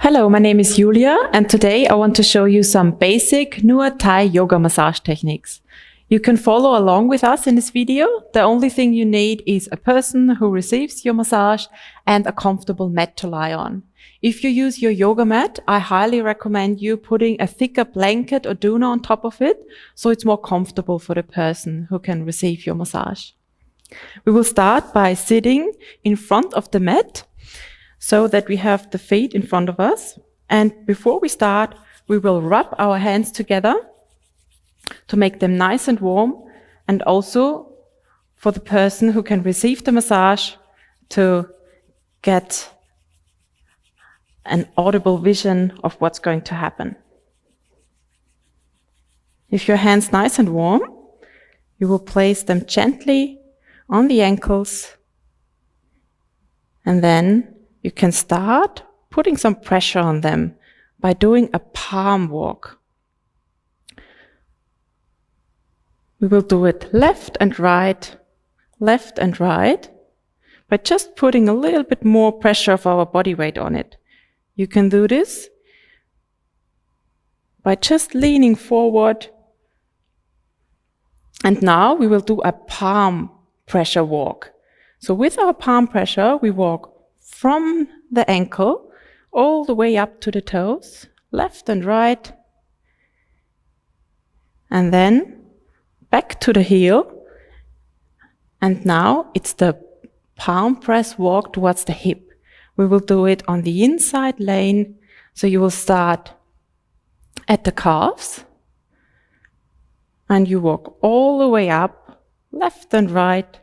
Hello, my name is Julia, and today I want to show you some basic NUAD Thai yoga massage techniques. You can follow along with us in this video. The only thing you need is a person who receives your massage and a comfortable mat to lie on. If you use your yoga mat, I highly recommend you putting a thicker blanket or doona on top of it, so it's more comfortable for the person who can receive your massage. We will start by sitting in front of the mat, so that we have the feet in front of us. And before we start, we will rub our hands together to make them nice and warm, and also for the person who can receive the massage to get an audible vision of what's going to happen. If your hands nice and warm, you will place them gently on the ankles, and then you can start putting some pressure on them by doing a palm walk. We will do it left and right, by just putting a little bit more pressure of our body weight on it. You can do this by just leaning forward. And now we will do a palm pressure walk. So with our palm pressure, we walk from the ankle all the way up to the toes, left and right, and then back to the heel. And now it's the palm press walk towards the hip. We will do it on the inside lane, so you will start at the calves, and you walk all the way up, left and right,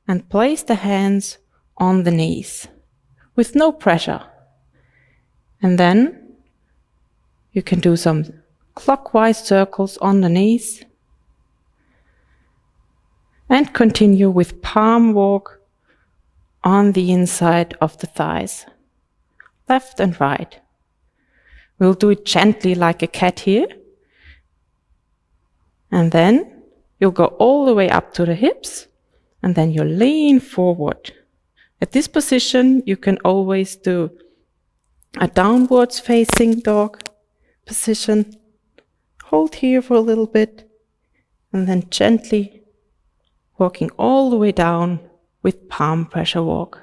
and place the hands on the knees with no pressure. And then you can do some clockwise circles on the knees and continue with palm walk on the inside of the thighs, left and right. We'll do it gently like a cat here. And then you'll go all the way up to the hips, and then you lean forward. At this position, you can always do a downwards facing dog position. Hold here for a little bit, and then gently walking all the way down with palm pressure walk.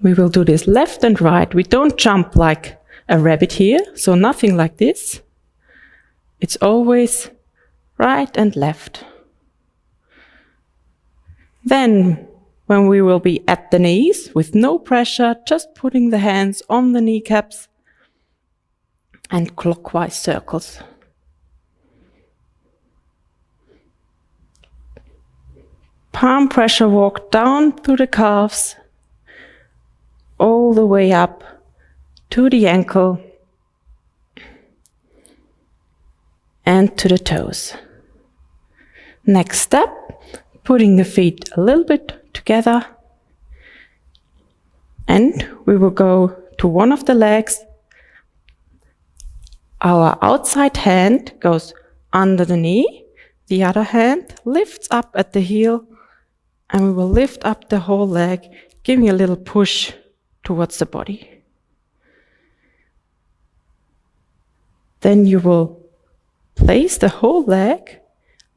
We will do this left and right. We don't jump like a rabbit here, so nothing like this. It's always right and left. Then, when we will be at the knees, with no pressure, just putting the hands on the kneecaps and clockwise circles. Palm pressure walk down through the calves, all the way up to the ankle and to the toes. Next step, putting the feet a little bit together, and we will go to one of the legs. Our outside hand goes under the knee, the other hand lifts up at the heel, and we will lift up the whole leg, giving a little push towards the body. Then you will place the whole leg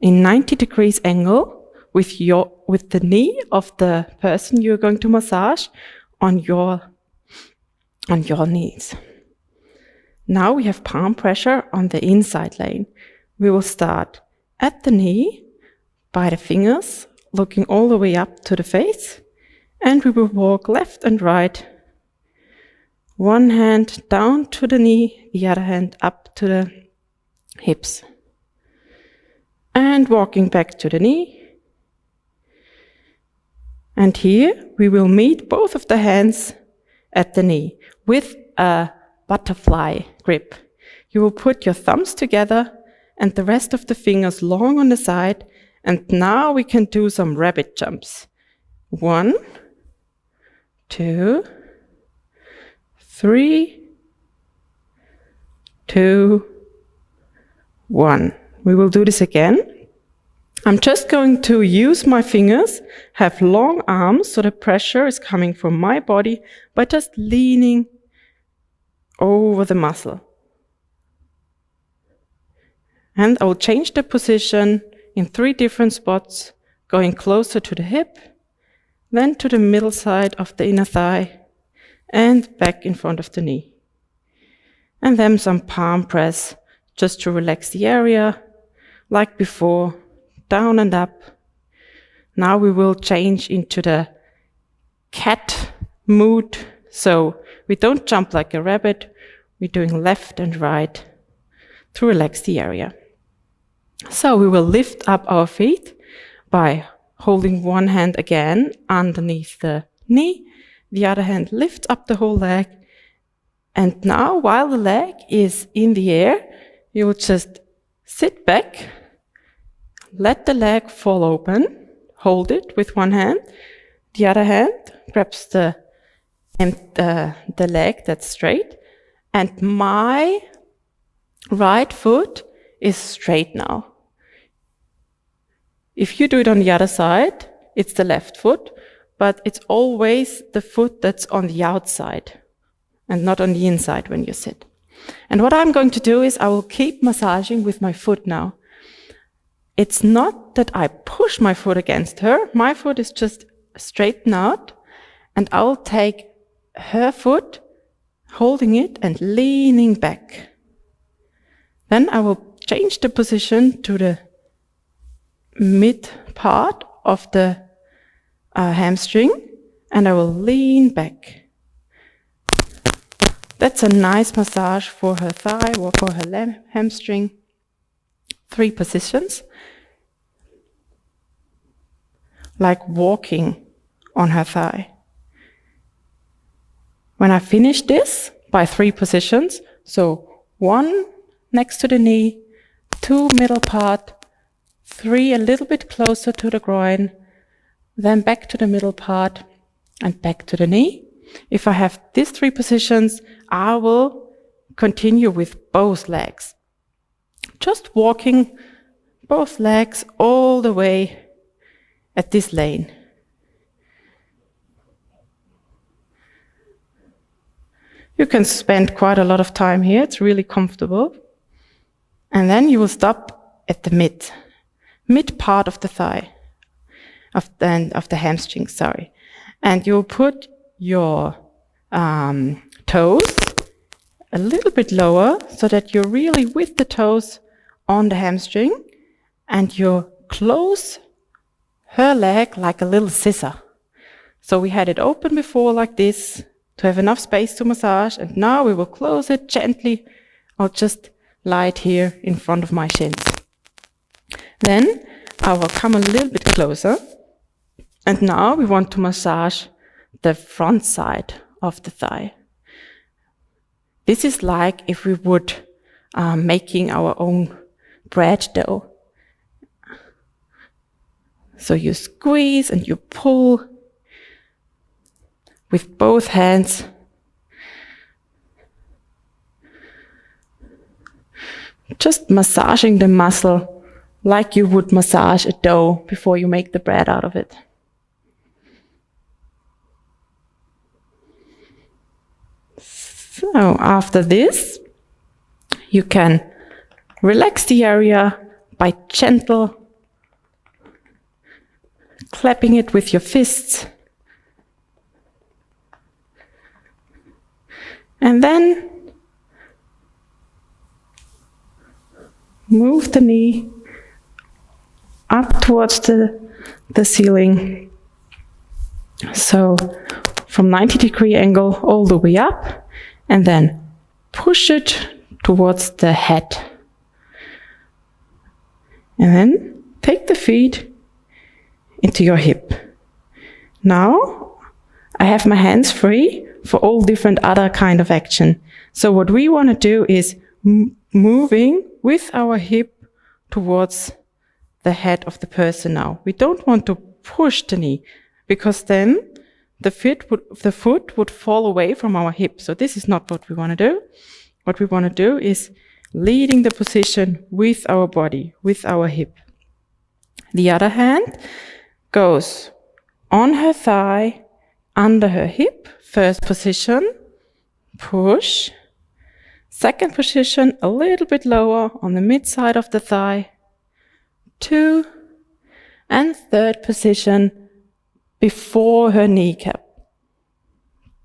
in 90 degrees angle with the knee of the person you're going to massage on your knees. Now we have palm pressure on the inside lane. We will start at the knee by the fingers, looking all the way up to the face, and we will walk left and right. One hand down to the knee, the other hand up to the hips. And walking back to the knee. And here we will meet both of the hands at the knee with a butterfly grip. You will put your thumbs together and the rest of the fingers long on the side, and now we can do some rabbit jumps. 1, 2, 3, 2, 1. We will do this again. I'm just going to use my fingers, have long arms, so the pressure is coming from my body, by just leaning over the muscle. And I will change the position in 3 different spots, going closer to the hip, then to the middle side of the inner thigh, and back in front of the knee. And then some palm press, just to relax the area, like before, down and up. Now we will change into the cat mood, so we don't jump like a rabbit, we're doing left and right to relax the area. So we will lift up our feet by holding one hand again underneath the knee, the other hand lifts up the whole leg, and now while the leg is in the air, you will just sit back, let the leg fall open, hold it with one hand, the other hand grabs the leg that's straight, and my right foot is straight now. If you do it on the other side, it's the left foot, but it's always the foot that's on the outside and not on the inside when you sit. And what I'm going to do is I will keep massaging with my foot now. It's not that I push my foot against her, my foot is just straightened out, and I'll take her foot, holding it and leaning back. Then I will change the position to the mid part of the hamstring, and I will lean back. That's a nice massage for her thigh or for her hamstring. 3 positions, like walking on her thigh. When I finish this by 3 positions, so 1 next to the knee, 2 middle part, 3 a little bit closer to the groin, then back to the middle part and back to the knee. If I have these 3 positions, I will continue with both legs. Just walking both legs all the way at this lane. You can spend quite a lot of time here, it's really comfortable. And then you will stop at the mid part of the thigh, of the hamstring, sorry. And you'll put your toes a little bit lower so that you're really with the toes on the hamstring, and you close her leg like a little scissor. So we had it open before like this to have enough space to massage, and now we will close it gently. I'll just lie it here in front of my shins. Then I will come a little bit closer, and now we want to massage the front side of the thigh. This is like if we would making our own bread dough. So you squeeze and you pull with both hands. Just massaging the muscle like you would massage a dough before you make the bread out of it. So after this, you can relax the area by gentle clapping it with your fists. And then move the knee up towards the ceiling. So from 90-degree angle all the way up, and then push it towards the head. And then take the feet into your hip. Now I have my hands free for all different other kind of action. So what we want to do is moving with our hip towards the head of the person now. We don't want to push the knee, because then the foot would fall away from our hip. So this is not what we want to do. What we want to do is leading the position with our body, with our hip. The other hand goes on her thigh, under her hip. First position, push. Second position, a little bit lower on the mid side of the thigh. 2. And third position, before her kneecap.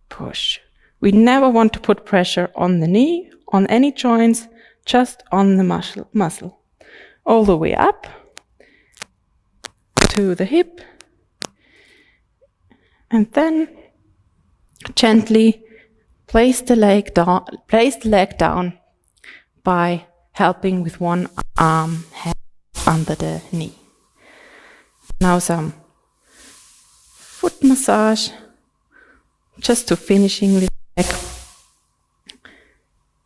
Push. We never want to put pressure on the knee, on any joints, just on the muscle. All the way up to the hip. And then gently place the leg down by helping with one arm under the knee. Now some foot massage, just to finishing with the leg.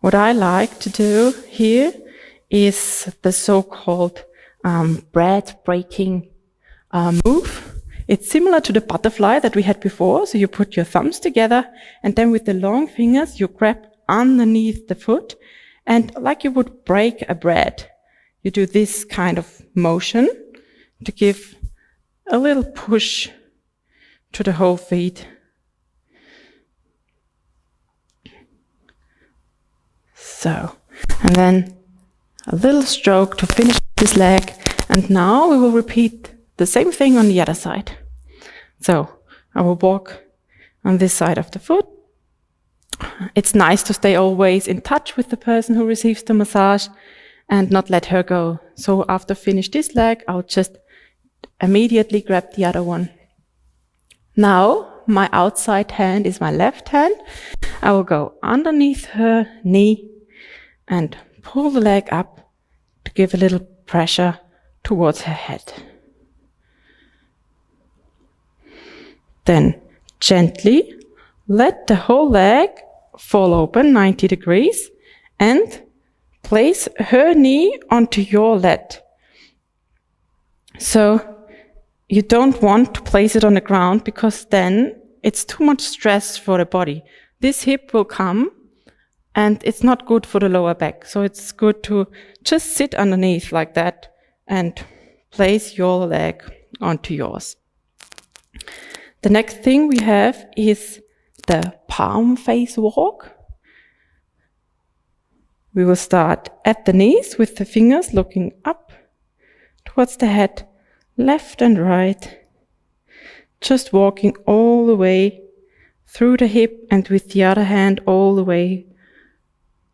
What I like to do here is the so-called bread breaking move. It's similar to the butterfly that we had before. So you put your thumbs together and then with the long fingers you grab underneath the foot, and like you would break a bread, you do this kind of motion to give a little push to the whole feet. So, and then a little stroke to finish this leg, and now we will repeat the same thing on the other side. So I will walk on this side of the foot. It's nice to stay always in touch with the person who receives the massage and not let her go. So after finish this leg, I'll just immediately grab the other one. Now my outside hand is my left hand. I will go underneath her knee and pull the leg up to give a little pressure towards her head. Then gently let the whole leg fall open 90 degrees and place her knee onto your leg. So you don't want to place it on the ground because then it's too much stress for the body. This hip will come and it's not good for the lower back. So it's good to just sit underneath like that and place your leg onto yours. The next thing we have is the palm face walk. We will start at the knees with the fingers looking up towards the head, left and right, just walking all the way through the hip and with the other hand all the way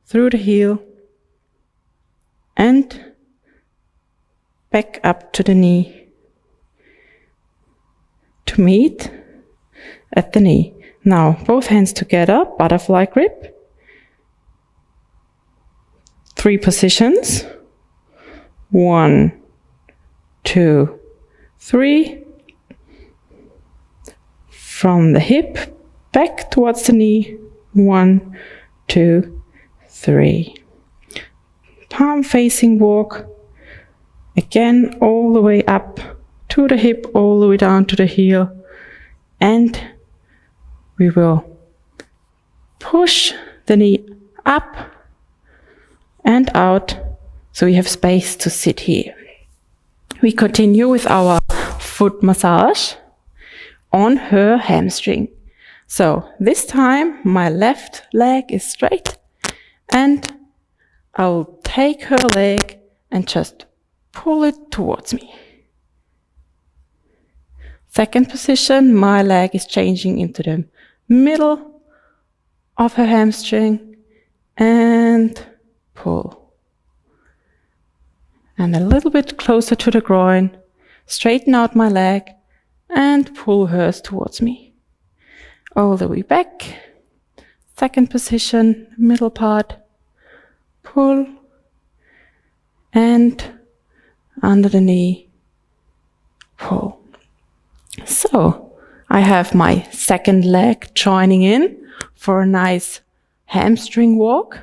through the heel and back up to the knee to meet at the knee. Now both hands together, butterfly grip. 3 positions. 1, 2, 3. From the hip back towards the knee. 1, 2, 3. Palm facing walk. Again, all the way up to the hip, all the way down to the heel. And we will push the knee up and out so we have space to sit here. We continue with our foot massage on her hamstring. So this time my left leg is straight and I'll take her leg and just pull it towards me. Second position, my leg is changing into the middle of her hamstring and pull. And a little bit closer to the groin, straighten out my leg and pull hers towards me. All the way back. Second position, middle part, pull and under the knee, pull. So I have my second leg joining in for a nice hamstring walk.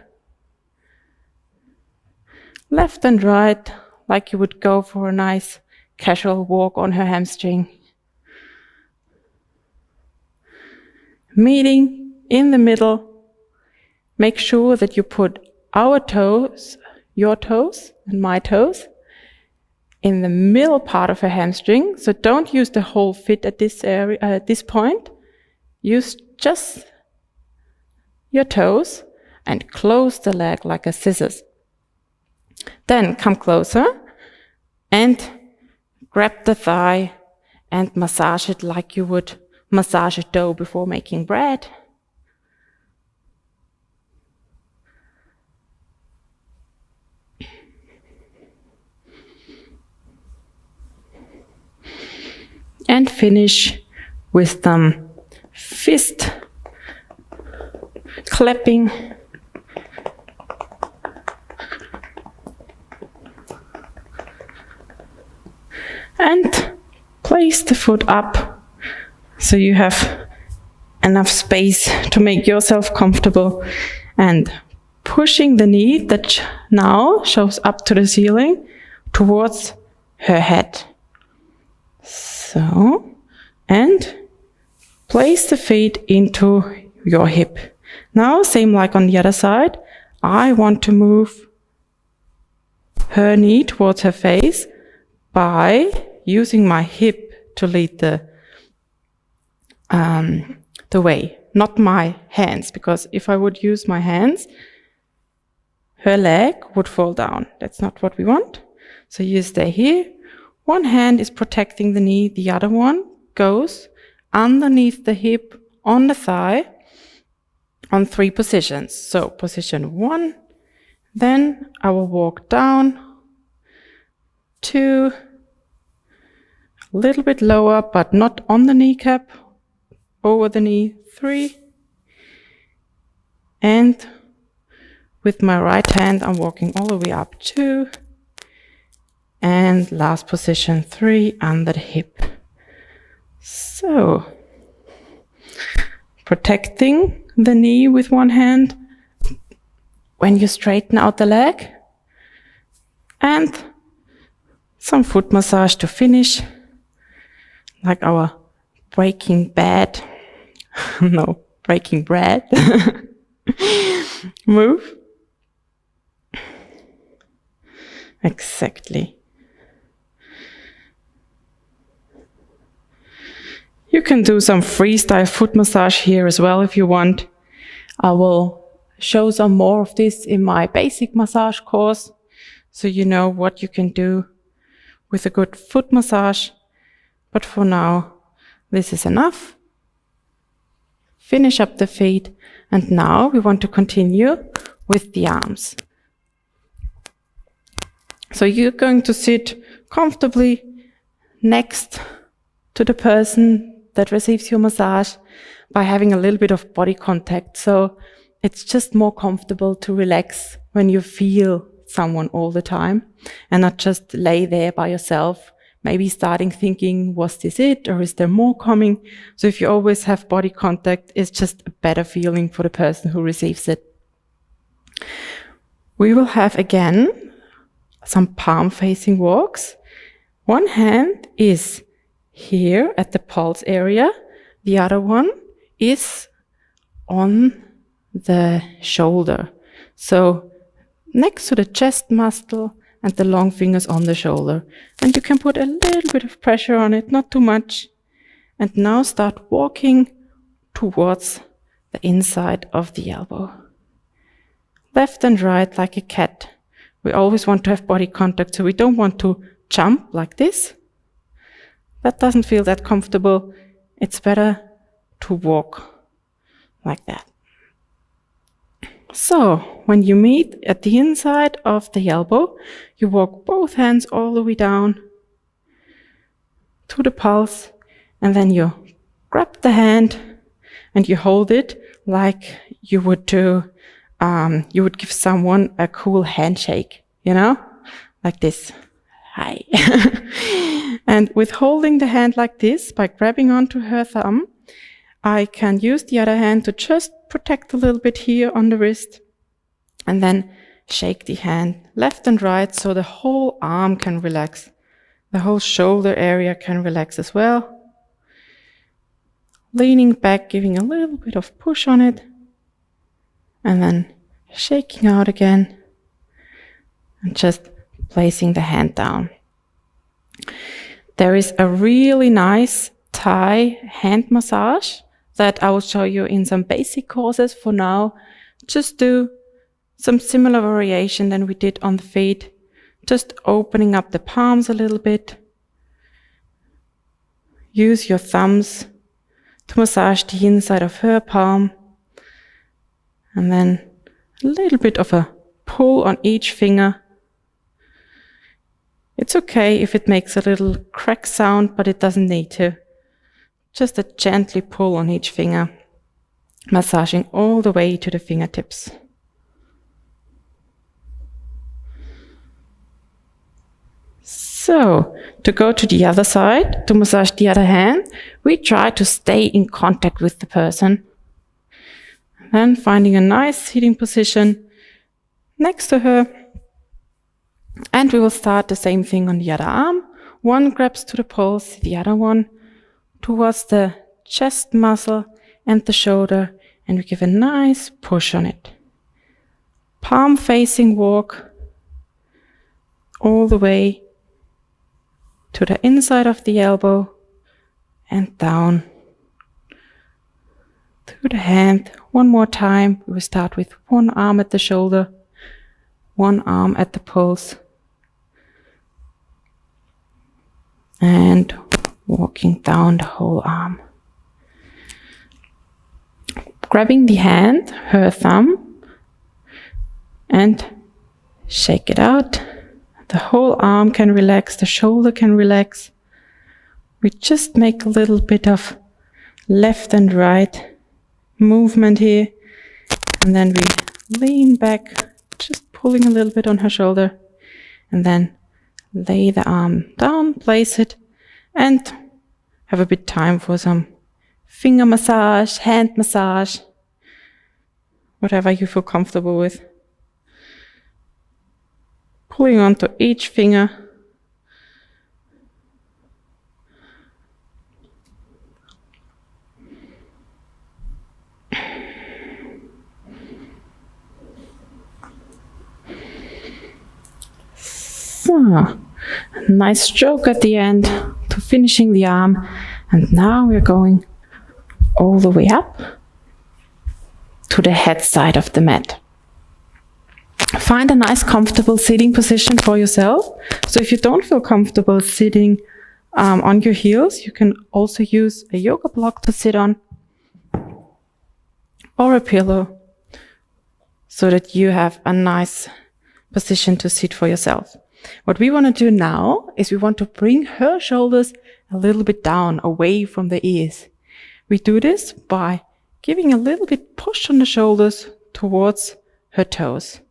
Left and right, like you would go for a nice casual walk on her hamstring. Meeting in the middle. Make sure that you put our toes, your toes and my toes, in the middle part of her hamstring. So don't use the whole fit at this area, at this point. Use just your toes and close the leg like a scissors. Then come closer and grab the thigh and massage it like you would massage a dough before making bread. And finish with some fist clapping. And place the foot up so you have enough space to make yourself comfortable, and pushing the knee that now shows up to the ceiling towards her head. So, and place the feet into your hip. Now, same like on the other side, I want to move her knee towards her face by using my hip to lead the way, not my hands, because if I would use my hands, her leg would fall down. That's not what we want. So you stay here. One hand is protecting the knee, the other one goes underneath the hip on the thigh on 3 positions. So position 1, then I will walk down 2, a little bit lower, but not on the kneecap, over the knee, 3, and with my right hand I'm walking all the way up 2, and last position 3 under the hip. So, protecting the knee with one hand when you straighten out the leg, and some foot massage to finish, like our breaking bread move. Exactly. You can do some freestyle foot massage here as well if you want. I will show some more of this in my basic massage course, so you know what you can do with a good foot massage. But for now, this is enough. Finish up the feet, and now we want to continue with the arms. So you're going to sit comfortably next to the person that receives your massage by having a little bit of body contact. So it's just more comfortable to relax when you feel someone all the time and not just lay there by yourself, maybe starting thinking, was this it, or is there more coming? So if you always have body contact, it's just a better feeling for the person who receives it. We will have again some palm facing walks. One hand is here at the pulse area, the other one is on the shoulder. So next to the chest muscle and the long fingers on the shoulder. And you can put a little bit of pressure on it, not too much. And now start walking towards the inside of the elbow. Left and right like a cat. We always want to have body contact, so we don't want to jump like this. That doesn't feel that comfortable. It's better to walk like that. So, when you meet at the inside of the elbow, you walk both hands all the way down to the pulse, and then you grab the hand and you hold it like you would do, you would give someone a cool handshake, you know, like this. Hi. And with holding the hand like this, by grabbing onto her thumb, I can use the other hand to just protect a little bit here on the wrist, and then shake the hand left and right so the whole arm can relax. The whole shoulder area can relax as well. Leaning back, giving a little bit of push on it, and then shaking out again, and just placing the hand down. There is a really nice Thai hand massage that I will show you in some basic courses. For now, just do some similar variation than we did on the feet. Just opening up the palms a little bit. Use your thumbs to massage the inside of her palm. And then a little bit of a pull on each finger. It's okay if it makes a little crack sound, but it doesn't need to. Just a gently pull on each finger, massaging all the way to the fingertips. So, to go to the other side, to massage the other hand, we try to stay in contact with the person. Then finding a nice sitting position next to her. And we will start the same thing on the other arm. One grabs to the pulse, the other one towards the chest muscle and the shoulder, and we give a nice push on it. Palm facing walk all the way to the inside of the elbow and down to the hand. One more time. We will start with one arm at the shoulder, one arm at the pulse, and walking down the whole arm. Grabbing the hand, her thumb, and shake it out. The whole arm can relax, the shoulder can relax. We just make a little bit of left and right movement here, and then we lean back, just pulling a little bit on her shoulder, and then lay the arm down, place it, and have a bit time for some finger massage, hand massage, whatever you feel comfortable with. Pulling onto each finger. So, a nice stroke at the end to finishing the arm. And now we're going all the way up to the head side of the mat. Find a nice comfortable sitting position for yourself. So if you don't feel comfortable sitting on your heels, you can also use a yoga block to sit on or a pillow so that you have a nice position to sit for yourself. What we want to do now is we want to bring her shoulders a little bit down, away from the ears. We do this by giving a little bit push on the shoulders towards her toes.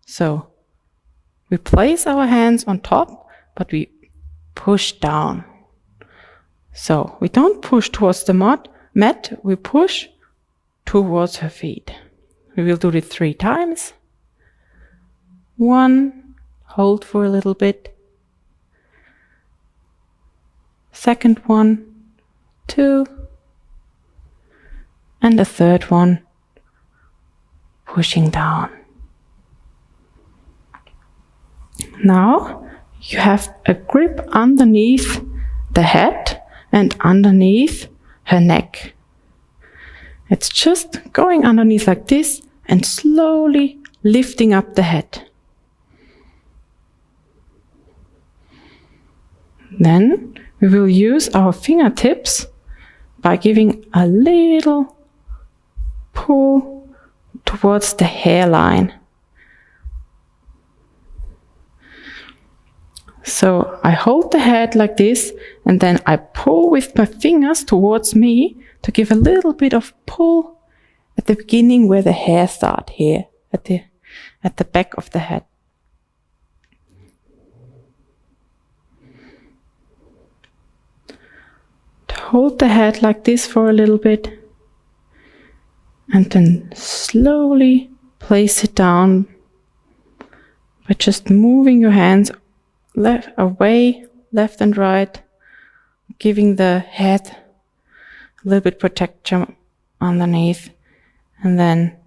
So we place our hands on top, but we push down. So we don't push towards the mat, we push towards her feet. We will do it 3 times. 1, hold for a little bit. Second one, 2, and the third one, pushing down. Now you have a grip underneath the head and underneath her neck. It's just going underneath like this and slowly lifting up the head. Then we will use our fingertips by giving a little pull towards the hairline. So I hold the head like this, and then I pull with my fingers towards me to give a little bit of pull at the beginning where the hair starts here, at the back of the head. To hold the head like this for a little bit, and then slowly place it down by just moving your hands left and right, giving the head a little bit protection underneath, and then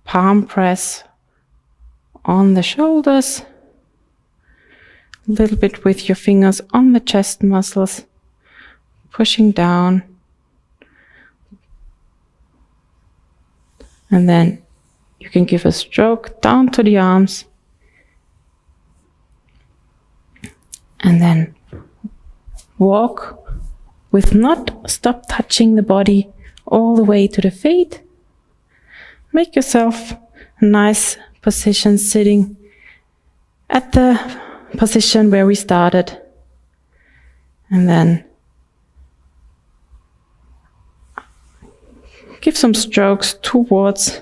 palm press on the shoulders, A little bit with your fingers on the chest muscles, pushing down. And then you can give a stroke down to the arms. And then walk with not stop touching the body all the way to the feet. Make yourself a nice position sitting at the position where we started. And then give some strokes towards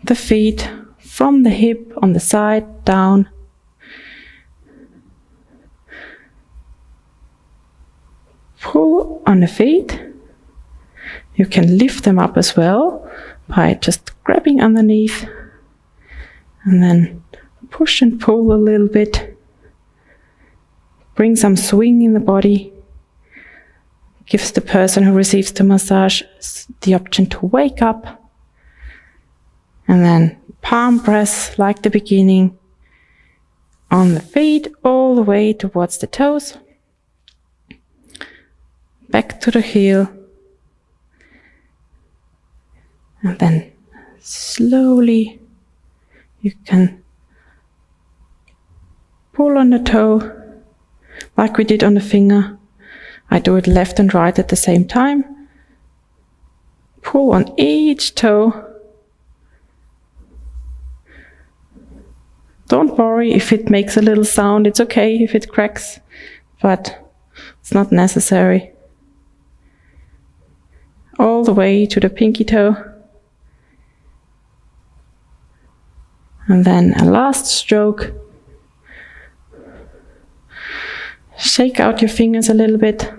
the feet from the hip on the side down. Pull on the feet. You can lift them up as well by just grabbing underneath and then push and pull a little bit. Bring some swing in the body. Gives the person who receives the massage the option to wake up. And then palm press like the beginning on the feet all the way towards the toes. Back to the heel. And then slowly you can pull on the toe like we did on the finger. I do it left and right at the same time. Pull on each toe. Don't worry if it makes a little sound. It's okay if it cracks, but it's not necessary. All the way to the pinky toe. And then a last stroke. Shake out your fingers a little bit.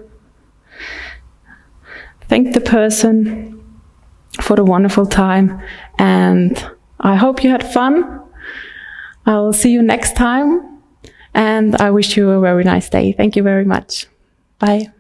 Thank the person for the wonderful time, and I hope you had fun. I will see you next time, and I wish you a very nice day. Thank you very much. Bye.